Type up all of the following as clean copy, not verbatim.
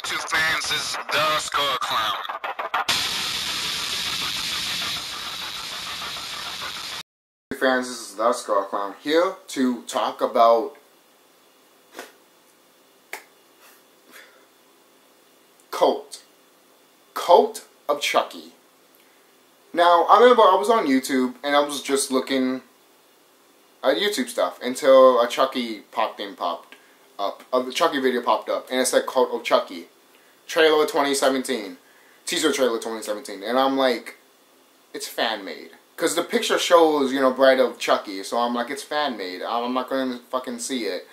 YouTube fans, this is TheSkullKlown. Fans, this is TheSkullKlown here to talk about Cult of Chucky. Now, I remember I was on YouTube and I was just looking at YouTube stuff until a Chucky a Chucky video popped up, and it said Cult of Chucky, trailer 2017, teaser trailer 2017, and I'm like, it's fan made, because the picture shows, you know, Bride of Chucky, so I'm like, it's fan made, I'm not going to fucking see it,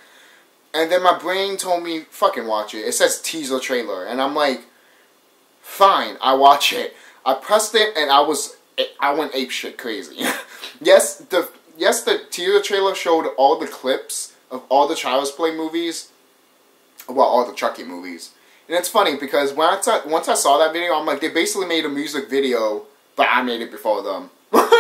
and then my brain told me, fucking watch it, it says teaser trailer, and I'm like, fine, I watch it, I pressed it, and I went apeshit crazy. Yes, the teaser trailer showed all the clips of all the Child's Play movies, well, all the Chucky movies. And it's funny because once I saw that video, I'm like, they basically made a music video, but I made it before them. But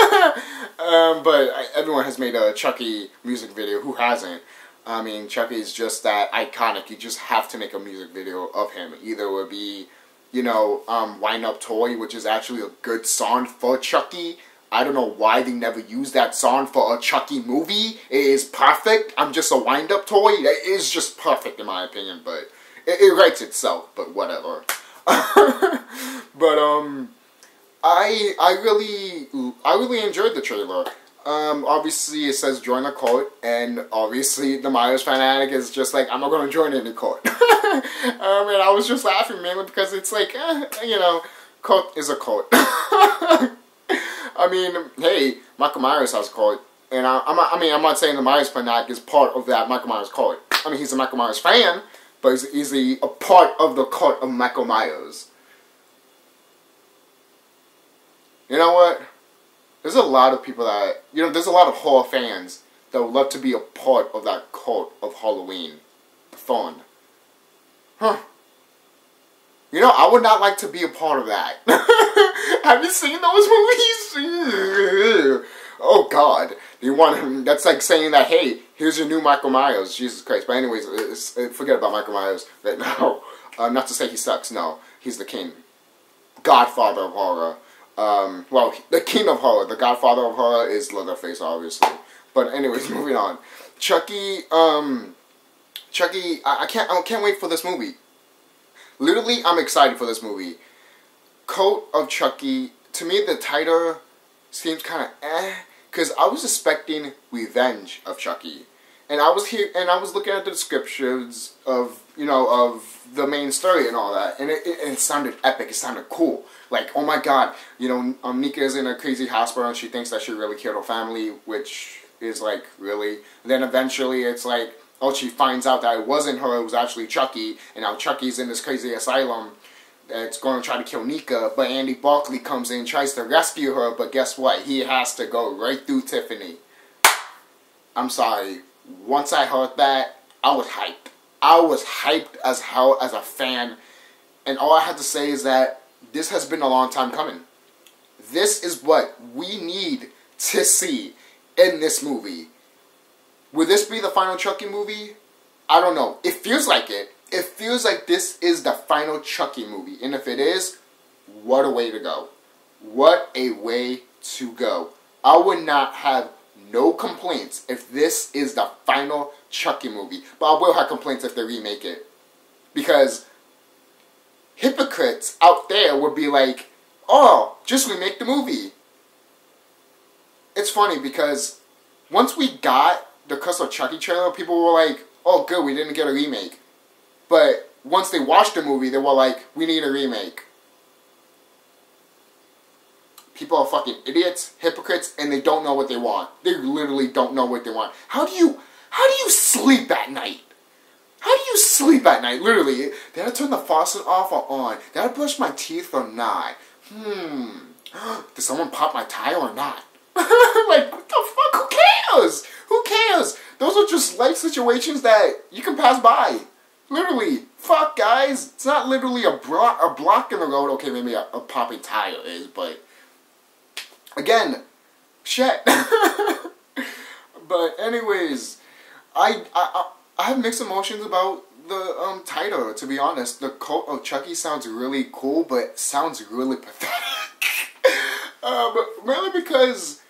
everyone has made a Chucky music video. Who hasn't? I mean, Chucky's just that iconic. You just have to make a music video of him. Either it would be, you know, Wind Up Toy, which is actually a good song for Chucky. I don't know why they never used that song for a Chucky movie. It is perfect. I'm just a wind-up toy. It is just perfect in my opinion, but it writes itself, but whatever. But I really enjoyed the trailer. Obviously it says join a cult, and obviously the Myers fanatic is just like, I'm not gonna join any cult. And I was just laughing mainly because it's like, you know, cult is a cult. I mean, hey, Michael Myers has a cult, and I'm not saying the Myers fanatic is part of that Michael Myers cult. I mean, he's a Michael Myers fan, but he's a part of the cult of Michael Myers. You know what? There's a lot of people that, you know, there's a lot of horror fans that would love to be a part of that cult of Halloween. Fun. Huh. You know, I would not like to be a part of that. Have you seen those movies? Oh God, that's like saying that, hey, here's your new Michael Myers. Jesus Christ. But anyways, forget about Michael Myers right now. Not to say he sucks. No, he's the king, Godfather of horror. Well, the king of horror. The Godfather of horror is Leatherface, obviously. But anyways, moving on. Chucky. I can't wait for this movie. Literally, I'm excited for this movie. Cult of Chucky, to me the title seems kind of because I was expecting Revenge of Chucky. And I was looking at the descriptions of, you know, of the main story and all that, and it sounded epic, it sounded cool. Like, oh my God, you know, Nika is in a crazy hospital and she thinks that she really killed her family, which is like, really? And then eventually it's like, oh, she finds out that it wasn't her, it was actually Chucky, and now Chucky's in this crazy asylum that's going to try to kill Nika, but Andy Barclay comes in, tries to rescue her, but guess what? He has to go right through Tiffany. I'm sorry. Once I heard that, I was hyped. I was hyped as hell as a fan, and all I had to say is that this has been a long time coming. This is what we need to see in this movie. Will this be the final Chucky movie? I don't know. It feels like it. It feels like this is the final Chucky movie. And if it is, what a way to go. What a way to go. I would not have no complaints if this is the final Chucky movie. But I will have complaints if they remake it. Because hypocrites out there would be like, oh, just remake the movie. It's funny because once we got the Curse of Chucky trailer, people were like, oh good, we didn't get a remake. But once they watched the movie, they were like, we need a remake. People are fucking idiots, hypocrites, and they don't know what they want. They literally don't know what they want. How do you sleep at night? How do you sleep at night? Literally, did I turn the faucet off or on? Did I brush my teeth or not? Did someone pop my tire or not? Like, what the fuck? Who cares? Who cares? Those are just life situations that you can pass by. Literally. Fuck, guys. It's not literally a block in the road. Okay, maybe a popping tire is, but again, shit. But anyways, I have mixed emotions about the title, to be honest. The Cult of Chucky sounds really cool, but sounds really pathetic. Mainly because,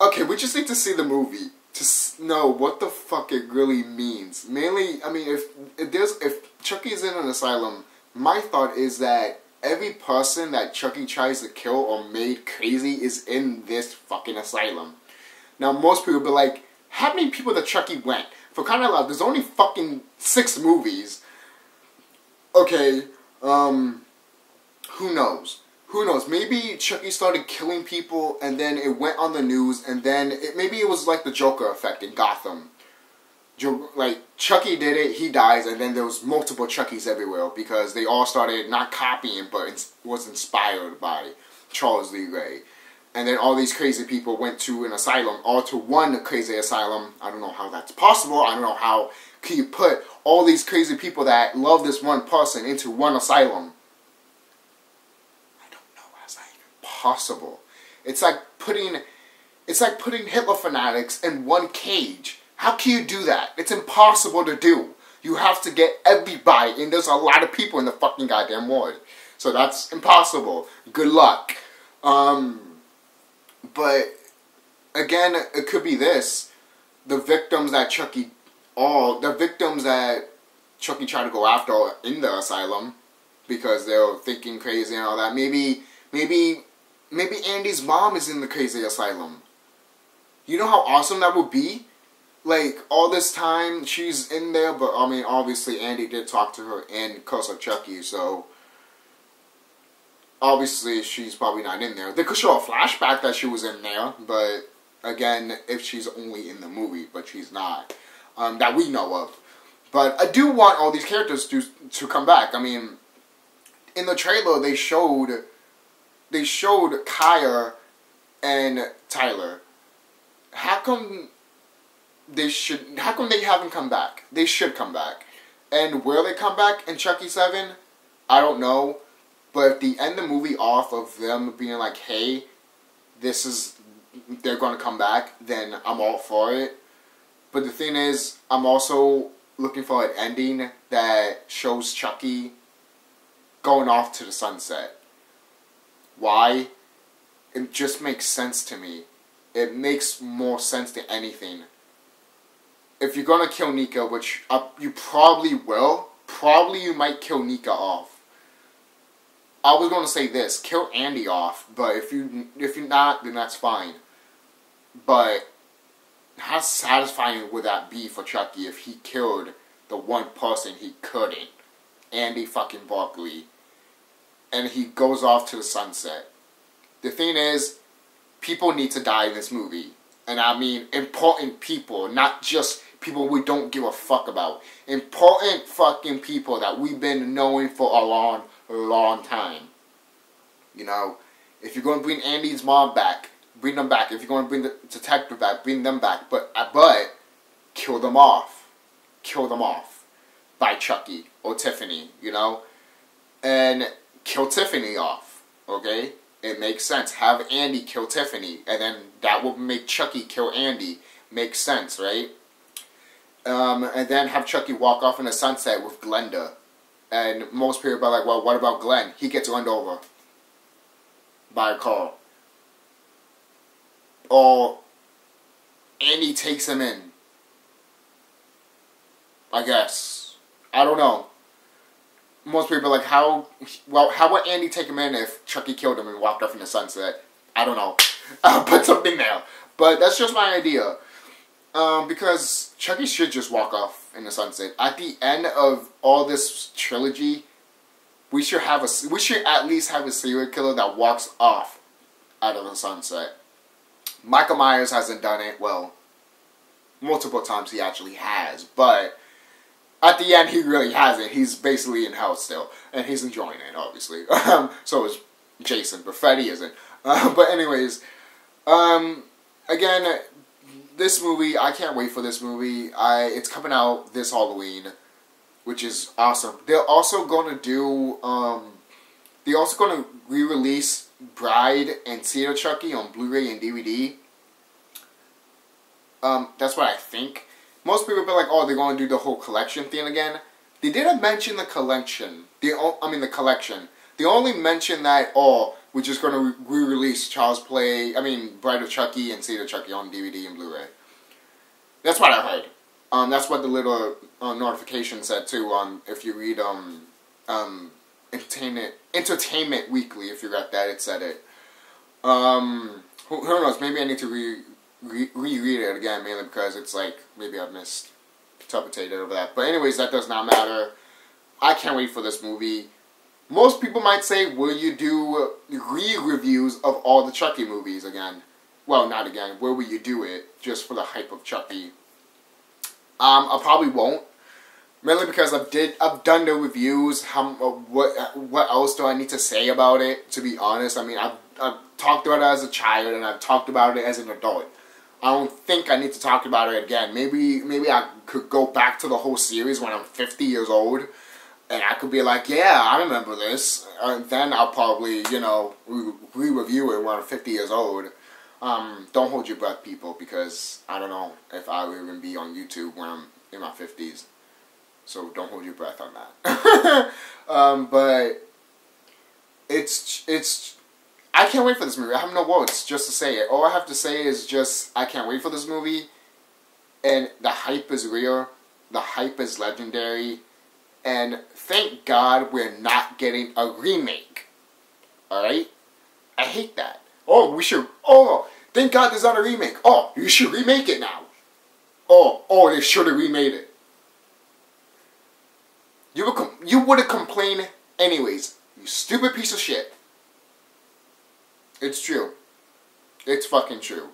okay, we just need to see the movie to know what the fuck it really means. Mainly, I mean, if Chucky's in an asylum, my thought is that every person that Chucky tries to kill or made crazy is in this fucking asylum. Now, most people be like, how many people that Chucky went? For crying out loud, there's only fucking 6 movies. Okay, who knows? Who knows? Maybe Chucky started killing people and then it went on the news and then maybe it was like the Joker effect in Gotham. Like, Chucky did it, he dies, and then there was multiple Chuckies everywhere because they all started not copying but was inspired by Charles Lee Ray. And then all these crazy people went to an asylum, all to one crazy asylum. I don't know how that's possible. I don't know how can you put all these crazy people that love this one person into one asylum. I don't know how that's even possible. It's like putting Hitler fanatics in one cage. How can you do that? It's impossible to do. You have to get everybody, and there's a lot of people in the fucking goddamn ward. So that's impossible. Good luck. But, again, it could be this. The victims that Chucky tried to go after are in the asylum because they're thinking crazy and all that. Maybe Andy's mom is in the crazy asylum. You know how awesome that would be? Like, all this time, she's in there, but, I mean, obviously, Andy did talk to her in Curse of Chucky, so obviously, she's probably not in there. They could show a flashback that she was in there, but, again, if she's only in the movie, but she's not, that we know of. But I do want all these characters to come back. I mean, in the trailer, they showed Kaya and Tyler. How come they haven't come back? They should come back. And will they come back in Chucky 7? I don't know. But if they end the movie off of them being like, hey, they're going to come back, then I'm all for it. But the thing is, I'm also looking for an ending that shows Chucky going off to the sunset. Why? It just makes sense to me. It makes more sense than anything. If you're going to kill Nika, which you probably will, you might kill Nika off. I was going to say this, kill Andy off, but if you're not, then that's fine. But how satisfying would that be for Chucky if he killed the one person he couldn't? Andy fucking Barclay. And he goes off to the sunset. The thing is, people need to die in this movie. And I mean important people, not just people we don't give a fuck about. Important fucking people that we've been knowing for a long time. You know, if you're going to bring Andy's mom back, bring them back. If you're going to bring the detective back, bring them back. But kill them off. Kill them off. By Chucky or Tiffany, you know? And kill Tiffany off, okay? It makes sense. Have Andy kill Tiffany, and then that will make Chucky kill Andy. Makes sense, right? And then have Chucky walk off in the sunset with Glenda. And most people are like, well, what about Glenn? He gets run over by a car. Or Andy takes him in. I guess. I don't know. Most people are like, how would Andy take him in if Chucky killed him and walked off in the sunset? I don't know. I'll put something there. But that's just my idea. Because Chucky should just walk off in the sunset. At the end of all this trilogy, we should at least have a serial killer that walks off out of the sunset. Michael Myers hasn't done it. Well, multiple times he actually has, but at the end he really hasn't. He's basically in hell still, and he's enjoying it, obviously. So is Jason, but Freddy isn't. But anyways, again, this movie, I can't wait for this movie. It's coming out this Halloween, which is awesome. They're also going to re-release Bride and Seed of Chucky on Blu-ray and DVD. That's what I think. most people be like, oh, they're going to do the whole collection thing again. They didn't mention the collection. The collection. They only mentioned that, oh, we're just going to re-release Bride of Chucky and Seed of Chucky on DVD and Blu-ray. That's what I heard. That's what the little notification said too. If you read Entertainment Weekly, if you read that, it said it. Who knows? Maybe I need to reread it again, mainly because it's like maybe I misinterpreted over that. But anyways, that does not matter. I can't wait for this movie. Most people might say, will you do re-reviews of all the Chucky movies again? Well, not again. Where will you do it just for the hype of Chucky? I probably won't. Mainly because I've done the reviews. What else do I need to say about it? To be honest, I mean, I've talked about it as a child and I've talked about it as an adult. I don't think I need to talk about it again. Maybe I could go back to the whole series when I'm 50 years old, and I could be like, yeah, I remember this. And then I'll probably, you know, re-review it when I'm 50 years old. Don't hold your breath, people, because I don't know if I will even be on YouTube when I'm in my 50s. So don't hold your breath on that. But it's I can't wait for this movie. I have no words just to say it. All I have to say is just I can't wait for this movie. And the hype is real. The hype is legendary. And thank God we're not getting a remake. Alright? I hate that. Oh, we should... Oh, thank God there's not a remake. Oh, you should remake it now. Oh, they should have remade it. You would have complained anyways. You stupid piece of shit. It's true. It's fucking true.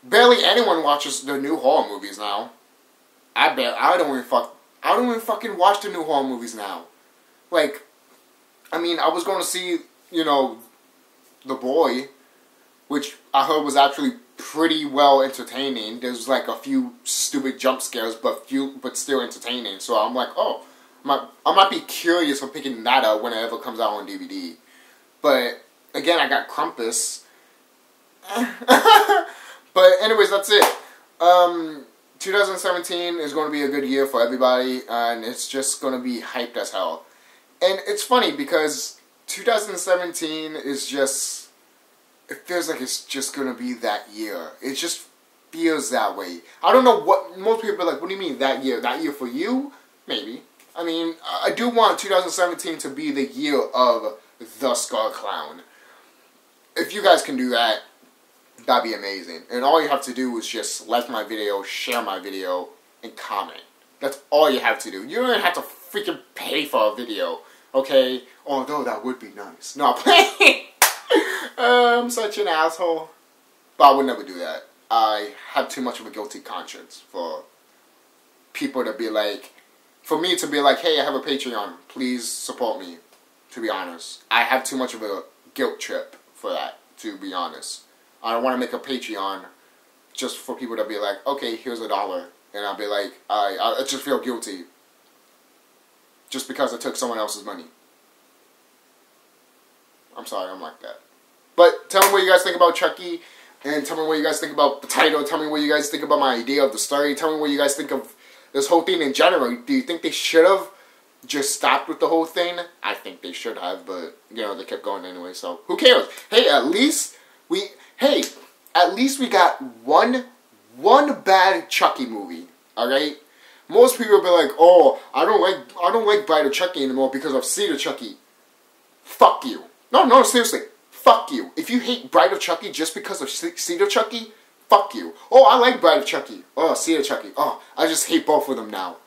Barely anyone watches the new horror movies now. I don't even fucking watch the new horror movies now. Like, I mean, I was going to see, you know, The Boy, which I heard was actually pretty well entertaining. There's like a few stupid jump scares, but still entertaining. So I'm like, oh, I might be curious for picking that up when it ever comes out on DVD. But again, I got Krampus. But anyways, that's it. 2017 is going to be a good year for everybody, and it's just going to be hyped as hell. And it's funny because 2017 is just, it feels like it's just going to be that year. It just feels that way. I don't know what, most people are like, what do you mean that year? That year for you? Maybe. I mean, I do want 2017 to be the year of TheSkullKlown. If you guys can do that, that'd be amazing. And all you have to do is just like my video, share my video, and comment. That's all you have to do. You don't even have to freaking pay for a video, okay? Although that would be nice. No, I'm playing. I'm such an asshole. But I would never do that. I have too much of a guilty conscience for people to be like, for me to be like, hey, I have a Patreon. Please support me, to be honest. I have too much of a guilt trip for that, to be honest. I don't want to make a Patreon just for people to be like, okay, here's $1. And I'll be like, I just feel guilty. Just because I took someone else's money. I'm sorry, I'm like that. But tell me what you guys think about Chucky. And tell me what you guys think about the title. Tell me what you guys think about my idea of the story. Tell me what you guys think of this whole thing in general. Do you think they should have just stopped with the whole thing? I think they should have, but, you know, they kept going anyway, so who cares? Hey, at least we got one bad Chucky movie, alright? Most people will be like, oh, I don't like Bride of Chucky anymore because of Seed of Chucky. Fuck you. No, seriously. Fuck you. If you hate Bride of Chucky just because of Seed of Chucky, fuck you. Oh, I like Bride of Chucky. Oh, Seed of Chucky. Oh, I just hate both of them now.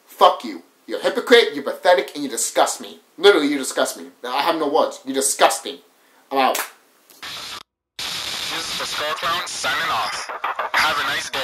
Fuck you. You're a hypocrite, you're pathetic, and you disgust me. Literally, you disgust me. I have no words. You're disgusting. I'm out. This is TheSkullKlown signing off. Have a nice day.